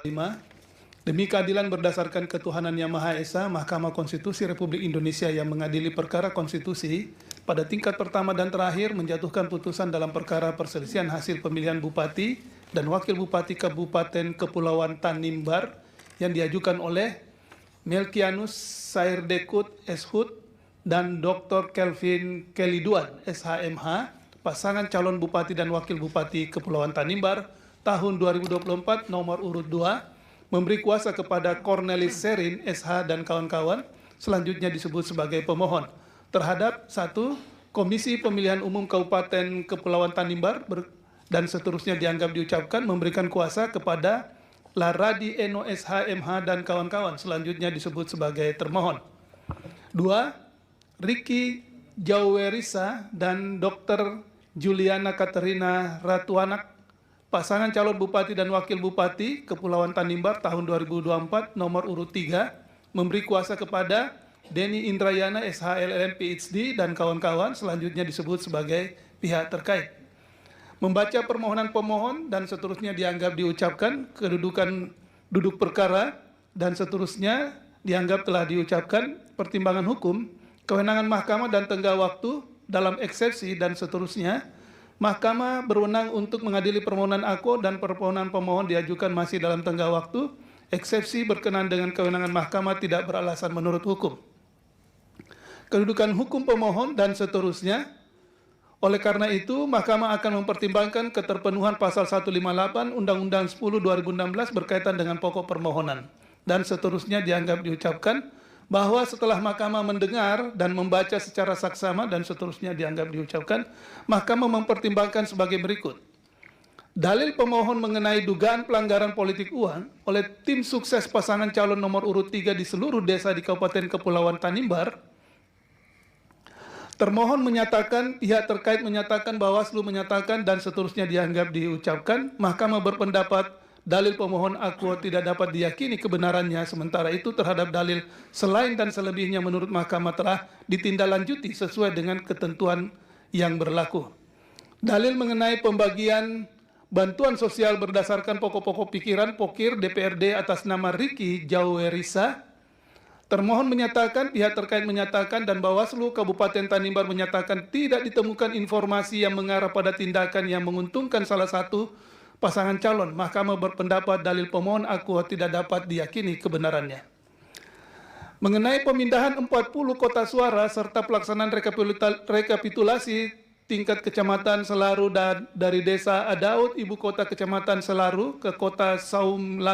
5. Demi keadilan berdasarkan ketuhanan Yang Maha Esa, Mahkamah Konstitusi Republik Indonesia yang mengadili perkara konstitusi pada tingkat pertama dan terakhir menjatuhkan putusan dalam perkara perselisihan hasil pemilihan Bupati dan Wakil Bupati Kabupaten Kepulauan Tanimbar yang diajukan oleh Melkianus Sairdekut Eshut dan Dr. Kelvin Keliduan SHMH, pasangan calon Bupati dan Wakil Bupati Kepulauan Tanimbar tahun 2024 nomor urut 2, memberi kuasa kepada Cornelis Serin SH dan kawan-kawan, selanjutnya disebut sebagai pemohon, terhadap 1. Komisi Pemilihan Umum Kabupaten Kepulauan Tanimbar dan seterusnya dianggap diucapkan memberikan kuasa kepada Laradi Eno SH MH dan kawan-kawan, selanjutnya disebut sebagai termohon. 2. Ricky Jauwerisa dan Dr. Juliana Katerina Ratuanak, pasangan calon Bupati dan Wakil Bupati Kepulauan Tanimbar tahun 2024 nomor urut 3, memberi kuasa kepada Denny Indrayana SH LLM PhD dan kawan-kawan, selanjutnya disebut sebagai pihak terkait. Membaca permohonan pemohon dan seterusnya dianggap diucapkan, kedudukan duduk perkara dan seterusnya dianggap telah diucapkan, pertimbangan hukum, kewenangan mahkamah dan tenggang waktu dalam eksepsi dan seterusnya. Mahkamah berwenang untuk mengadili permohonan aku dan permohonan pemohon diajukan masih dalam tenggang waktu. Eksepsi berkenaan dengan kewenangan mahkamah tidak beralasan menurut hukum. Kedudukan hukum pemohon dan seterusnya. Oleh karena itu, Mahkamah akan mempertimbangkan keterpenuhan pasal 158 Undang-Undang 10 2016 berkaitan dengan pokok permohonan. Dan seterusnya dianggap diucapkan bahwa setelah Mahkamah mendengar dan membaca secara saksama dan seterusnya dianggap diucapkan, Mahkamah mempertimbangkan sebagai berikut. Dalil pemohon mengenai dugaan pelanggaran politik uang oleh tim sukses pasangan calon nomor urut 3 di seluruh desa di Kabupaten Kepulauan Tanimbar. Termohon menyatakan, pihak terkait menyatakan, Bawaslu menyatakan dan seterusnya dianggap diucapkan. Mahkamah berpendapat dalil pemohon aku tidak dapat diyakini kebenarannya, sementara itu terhadap dalil selain dan selebihnya menurut Mahkamah telah ditindaklanjuti sesuai dengan ketentuan yang berlaku. Dalil mengenai pembagian bantuan sosial berdasarkan pokok-pokok pikiran Pokir DPRD atas nama Ricky Jauwerisa. Termohon menyatakan, pihak terkait menyatakan dan Bawaslu Kabupaten Tanimbar menyatakan tidak ditemukan informasi yang mengarah pada tindakan yang menguntungkan salah satu pasangan calon. Mahkamah berpendapat dalil pemohon aku tidak dapat diyakini kebenarannya. Mengenai pemindahan 40 kota suara serta pelaksanaan rekapitulasi tingkat Kecamatan Selaru dan dari Desa Adaud, Ibu Kota Kecamatan Selaru ke Kota Saum Laki